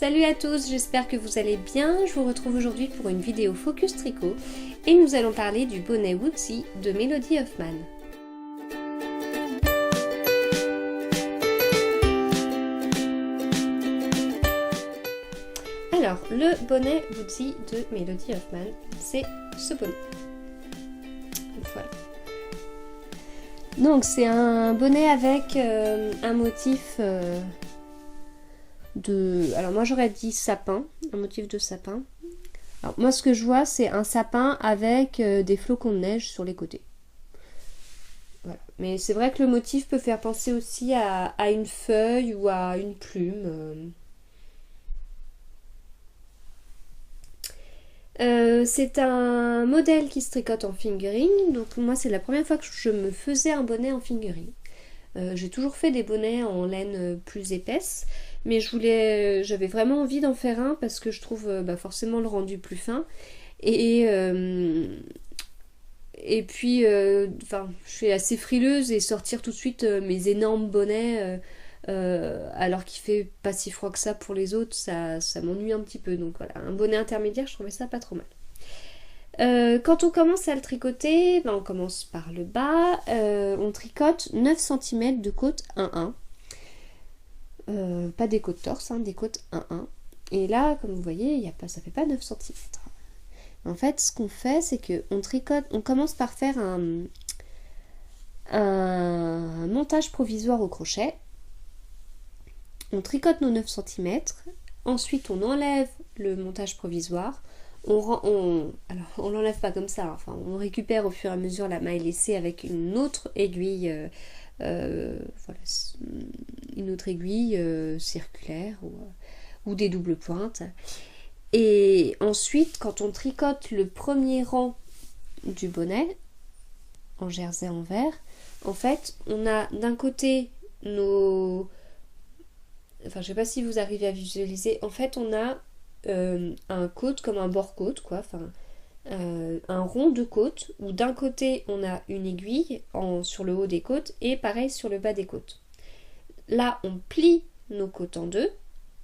Salut à tous, j'espère que vous allez bien. Je vous retrouve aujourd'hui pour une vidéo Focus Tricot et nous allons parler du bonnet Woodsy de Melody Hoffman. Alors, le bonnet Woodsy de Melody Hoffman, c'est ce bonnet. Voilà. Donc c'est un bonnet avec un motif alors moi j'aurais dit sapin, un motif de sapin. Alors moi ce que je vois c'est un sapin avec des flocons de neige sur les côtés. Voilà. Mais c'est vrai que le motif peut faire penser aussi à une feuille ou à une plume. C'est un modèle qui se tricote en fingering, donc moi c'est la première fois que je me faisais un bonnet en fingering. J'ai toujours fait des bonnets en laine plus épaisse, mais j'avais vraiment envie d'en faire un parce que je trouve forcément le rendu plus fin. Et puis, je suis assez frileuse et sortir tout de suite mes énormes bonnets alors qu'il fait pas si froid que ça pour les autres, ça m'ennuie un petit peu. Donc voilà, un bonnet intermédiaire, je trouvais ça pas trop mal. Quand on commence à le tricoter, on commence par le bas, on tricote 9 cm de côte 1-1. Pas des côtes torse, hein, des côtes 1-1. Et là, comme vous voyez, ça fait pas 9 cm. En fait, ce qu'on fait, c'est qu'on tricote, on commence par faire un montage provisoire au crochet. On tricote nos 9 cm, ensuite on enlève le montage provisoire. On l'enlève pas comme ça, enfin on récupère au fur et à mesure la maille laissée avec une autre aiguille, une autre aiguille circulaire ou des doubles pointes. Et ensuite, quand on tricote le premier rang du bonnet en jersey envers, en fait, on a d'un côté je sais pas si vous arrivez à visualiser, en fait on a un côte comme un bord-côte, quoi, un rond de côte où d'un côté on a une aiguille sur le haut des côtes et pareil sur le bas des côtes. Là on plie nos côtes en deux,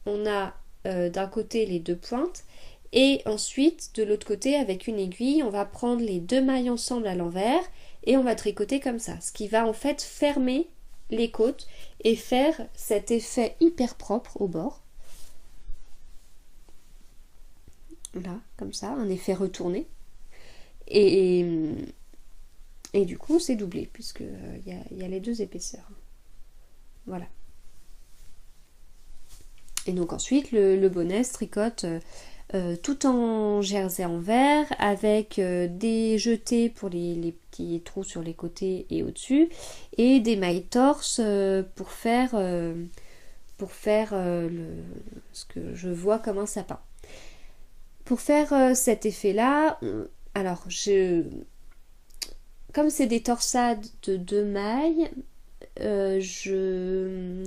on a d'un côté les deux pointes et ensuite de l'autre côté avec une aiguille on va prendre les deux mailles ensemble à l'envers et on va tricoter comme ça, ce qui va en fait fermer les côtes et faire cet effet hyper propre au bord. Là, comme ça, un effet retourné. Et du coup, c'est doublé, puisque y a les deux épaisseurs. Voilà. Et donc ensuite, le bonnet se tricote tout en jersey envers, avec des jetés pour les petits trous sur les côtés et au-dessus, et des mailles torse pour faire ce que je vois comme un sapin. Pour faire cet effet-là, alors comme c'est des torsades de 2 mailles, je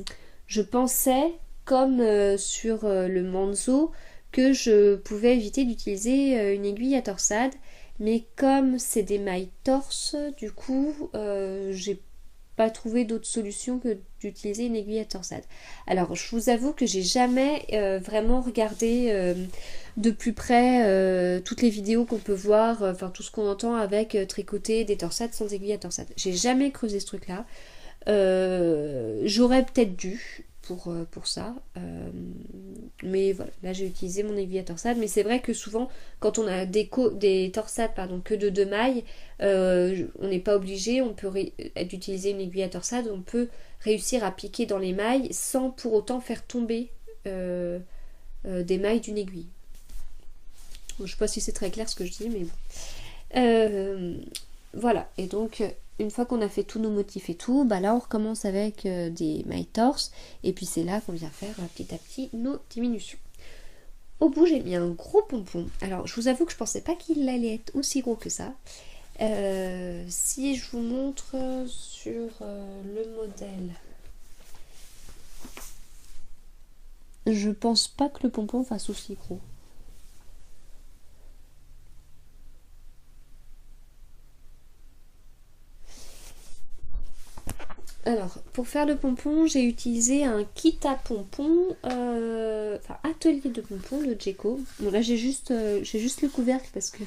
pensais, comme sur le manzo, que je pouvais éviter d'utiliser une aiguille à torsade, mais comme c'est des mailles torse, du coup, j'ai pas trouvé d'autre solution que d'utiliser une aiguille à torsade. Alors je vous avoue que j'ai jamais vraiment regardé de plus près toutes les vidéos qu'on peut voir, tout ce qu'on entend avec tricoter des torsades sans aiguille à torsade. J'ai jamais creusé ce truc là. J'aurais peut-être dû pour ça, mais voilà, là j'ai utilisé mon aiguille à torsade, mais c'est vrai que souvent quand on a des torsades que de 2 mailles, on n'est pas obligé, on peut d'utiliser une aiguille à torsade, on peut réussir à piquer dans les mailles sans pour autant faire tomber des mailles d'une aiguille. Je sais pas si c'est très clair ce que je dis, mais bon. Voilà, et donc une fois qu'on a fait tous nos motifs et tout, là on recommence avec des mailles torse, et puis c'est là qu'on vient faire petit à petit nos diminutions. Au bout j'ai mis un gros pompon. Alors je vous avoue que je pensais pas qu'il allait être aussi gros que ça. Si je vous montre sur le modèle, je pense pas que le pompon fasse aussi gros. Alors, pour faire le pompon, j'ai utilisé un kit à pompons, enfin atelier de pompons de Djeco. Bon là j'ai juste le couvercle parce que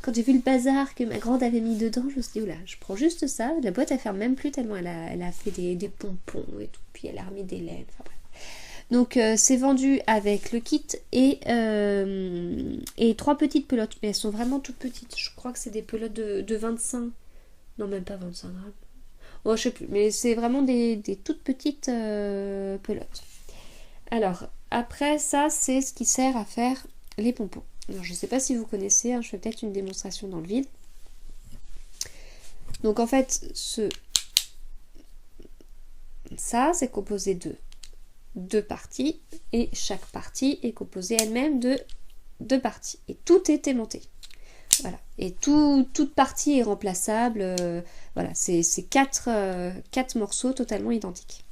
quand j'ai vu le bazar que ma grande avait mis dedans, je me suis dit, oula, je prends juste ça. La boîte elle ferme même plus tellement elle a fait des pompons et tout, puis elle a remis des laines, enfin bref. Donc c'est vendu avec le kit et 3 petites pelotes, mais elles sont vraiment toutes petites. Je crois que c'est des pelotes de 25, non même pas 25 grammes. Oh, je sais plus, mais c'est vraiment des toutes petites pelotes. Alors, après ça, c'est ce qui sert à faire les pompons. Alors, je ne sais pas si vous connaissez, hein, je fais peut-être une démonstration dans le vide. Donc, en fait, ça, c'est composé de 2 parties, et chaque partie est composée elle-même de 2 parties. Et tout est aimanté. Voilà. Et toute partie est remplaçable. Voilà, c'est 4 morceaux totalement identiques.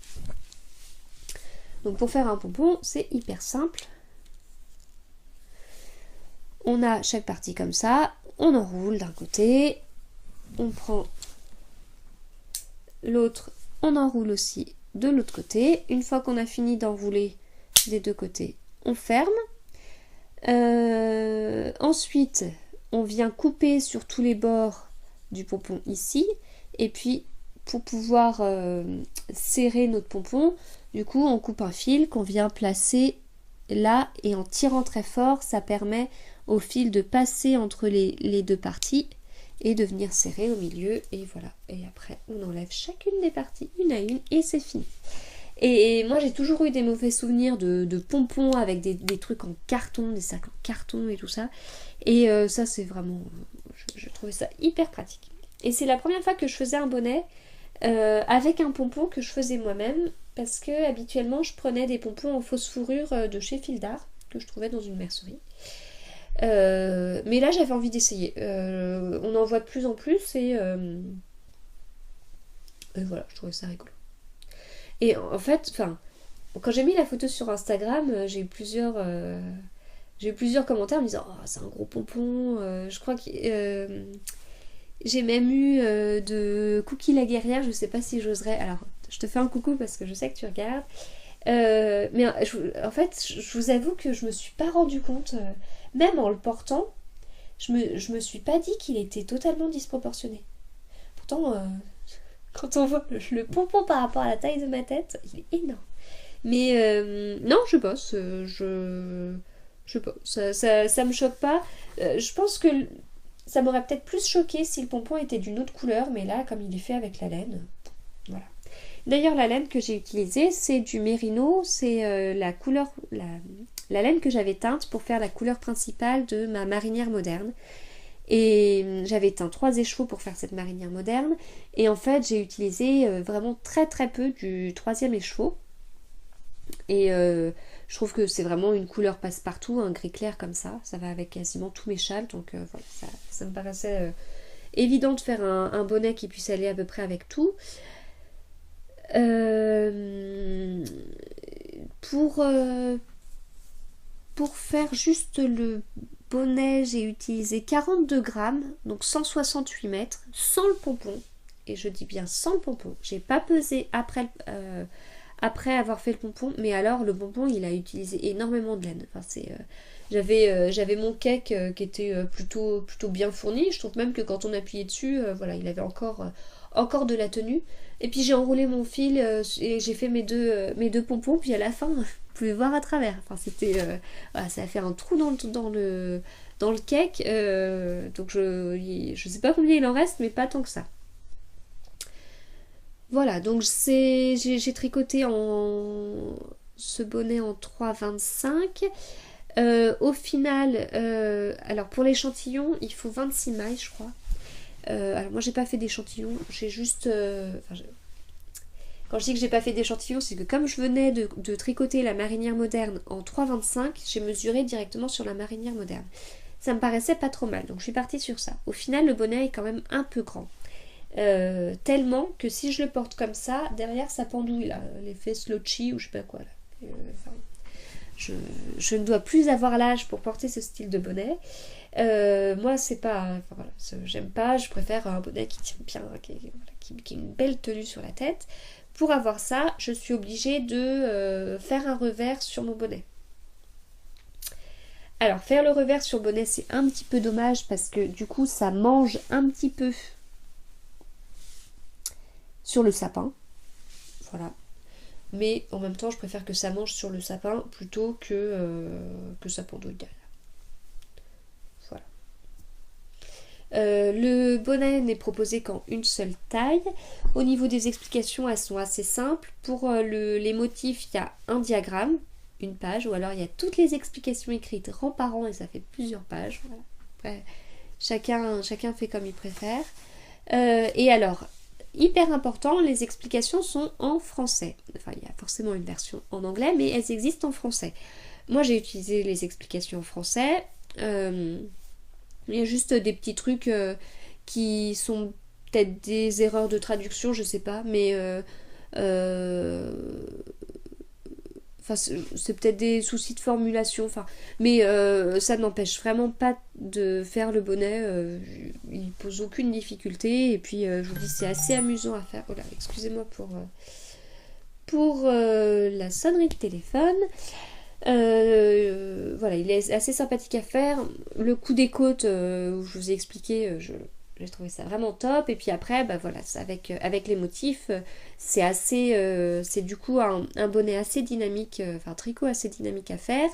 Donc pour faire un pompon, c'est hyper simple. On a chaque partie comme ça. On enroule d'un côté. On prend l'autre. On enroule aussi de l'autre côté. Une fois qu'on a fini d'enrouler des 2 côtés, on ferme. Ensuite, on vient couper sur tous les bords du pompon ici, et puis pour pouvoir serrer notre pompon, du coup on coupe un fil qu'on vient placer là, et en tirant très fort, ça permet au fil de passer entre les 2 parties et de venir serrer au milieu, et voilà. Et après on enlève chacune des parties une à une et c'est fini. Et moi j'ai toujours eu des mauvais souvenirs de pompons avec des trucs en carton, des sacs en carton et tout ça. Et ça c'est vraiment, je trouvais ça hyper pratique. Et c'est la première fois que je faisais un bonnet avec un pompon que je faisais moi-même, parce que habituellement je prenais des pompons en fausse fourrure de chez Fildar, que je trouvais dans une mercerie. Mais là j'avais envie d'essayer. On en voit de plus en plus et voilà, je trouvais ça rigolo. Et en fait, quand j'ai mis la photo sur Instagram, j'ai eu plusieurs commentaires en me disant, oh, c'est un gros pompon. Je crois que j'ai même eu de Cookie la guerrière, je sais pas si j'oserais. Alors, je te fais un coucou parce que je sais que tu regardes. Mais en fait, je vous avoue que je me suis pas rendu compte, même en le portant, je me suis pas dit qu'il était totalement disproportionné. Pourtant, quand on voit le pompon par rapport à la taille de ma tête, il est énorme. Mais non, je bosse. Je sais pas, ça me choque pas. Je pense que ça m'aurait peut-être plus choqué si le pompon était d'une autre couleur, mais là, comme il est fait avec la laine, voilà. D'ailleurs, la laine que j'ai utilisée, c'est du mérino, c'est la couleur, la laine que j'avais teinte pour faire la couleur principale de ma marinière moderne. Et j'avais teint 3 écheveaux pour faire cette marinière moderne, et en fait j'ai utilisé vraiment très très peu du 3e écheveau, et je trouve que c'est vraiment une couleur passe-partout, un gris clair comme ça va avec quasiment tous mes châles, donc voilà, ça me paraissait évident de faire un bonnet qui puisse aller à peu près avec tout. Pour faire juste le bonnet, j'ai utilisé 42 grammes, donc 168 mètres, sans le pompon. Et je dis bien sans le pompon. J'ai pas pesé après avoir fait le pompon, mais alors le pompon, il a utilisé énormément de laine. Enfin, j'avais mon cake qui était plutôt bien fourni. Je trouve même que quand on appuyait dessus, voilà, il avait encore de la tenue. Et puis j'ai enroulé mon fil et j'ai fait mes deux pompons, puis à la fin, vous pouvez voir à travers. Enfin, c'était voilà, ça a fait un trou dans le cake, donc je sais pas combien il en reste, mais pas tant que ça. Voilà, donc j'ai tricoté ce bonnet en 3,25. Au final, alors pour l'échantillon, il faut 26 mailles, je crois. Alors moi j'ai pas fait d'échantillon, j'ai juste... quand je dis que j'ai pas fait d'échantillon, c'est que comme je venais de tricoter la marinière moderne en 3,25, j'ai mesuré directement sur la marinière moderne. Ça me paraissait pas trop mal, donc je suis partie sur ça. Au final, le bonnet est quand même un peu grand. Tellement que si je le porte comme ça, derrière ça pendouille là, l'effet slouchy ou je sais pas quoi là. Je ne dois plus avoir l'âge pour porter ce style de bonnet. Moi c'est pas, enfin, voilà, j'aime pas, je préfère un bonnet qui tient bien, qui a une belle tenue sur la tête. pour avoir ça, je suis obligée de faire un revers sur mon bonnet. Alors, faire le revers sur le bonnet, c'est un petit peu dommage parce que du coup, ça mange un petit peu sur le sapin. Voilà. Mais en même temps, je préfère que ça mange sur le sapin plutôt que ça pendouille derrière. Voilà. Le bonnet n'est proposé qu'en une seule taille. Au niveau des explications, elles sont assez simples. Pour les motifs, il y a un diagramme, une page, ou alors il y a toutes les explications écrites rang par rang et ça fait plusieurs pages. Voilà. Après, chacun fait comme il préfère. Et alors, hyper important, les explications sont en français. Enfin, il y a forcément une version en anglais, mais elles existent en français. Moi, j'ai utilisé les explications en français. Il y a juste des petits trucs qui sont peut-être des erreurs de traduction, je sais pas, mais enfin, c'est peut-être des soucis de formulation, enfin, mais ça n'empêche vraiment pas de faire le bonnet, il pose aucune difficulté, et puis je vous dis, c'est assez amusant à faire. Voilà, excusez-moi pour la sonnerie de téléphone. Voilà, il est assez sympathique à faire. Le coup des côtes, où je vous ai expliqué, j'ai trouvé ça vraiment top. Et puis après, bah voilà, avec les motifs, c'est assez, c'est du coup un bonnet assez dynamique, enfin un tricot assez dynamique à faire.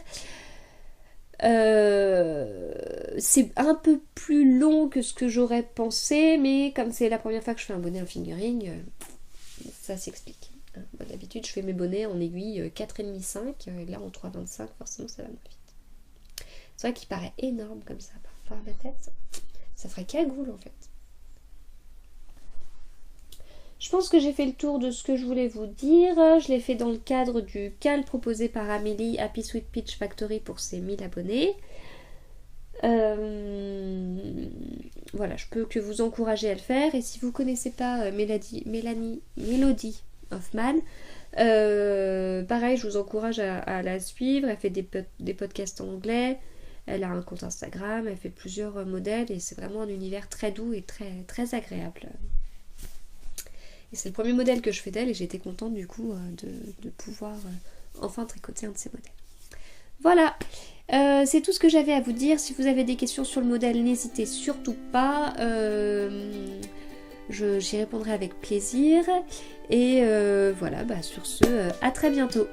C'est un peu plus long que ce que j'aurais pensé, mais comme c'est la première fois que je fais un bonnet en fingering, ça s'explique. Bon, d'habitude, je fais mes bonnets en aiguille 4,5, et là en 3,25, forcément ça va moins vite. C'est vrai qu'il paraît énorme comme ça par la tête. Ça ferait cagoule en fait. Je pense que j'ai fait le tour de ce que je voulais vous dire. Je l'ai fait dans le cadre du CAL proposé par Amélie, Happy Sweet Peach Factory, pour ses 1000 abonnés. Voilà, je peux que vous encourager à le faire. Et si vous ne connaissez pas Mélodie Hoffman, pareil, je vous encourage à la suivre. Elle fait des podcasts en anglais. Elle a un compte Instagram, elle fait plusieurs modèles et c'est vraiment un univers très doux et très, très agréable. Et c'est le premier modèle que je fais d'elle et j'étais contente du coup de pouvoir enfin tricoter un de ces modèles. Voilà, c'est tout ce que j'avais à vous dire. Si vous avez des questions sur le modèle, n'hésitez surtout pas. J'y répondrai avec plaisir. Et voilà, bah, sur ce, à très bientôt.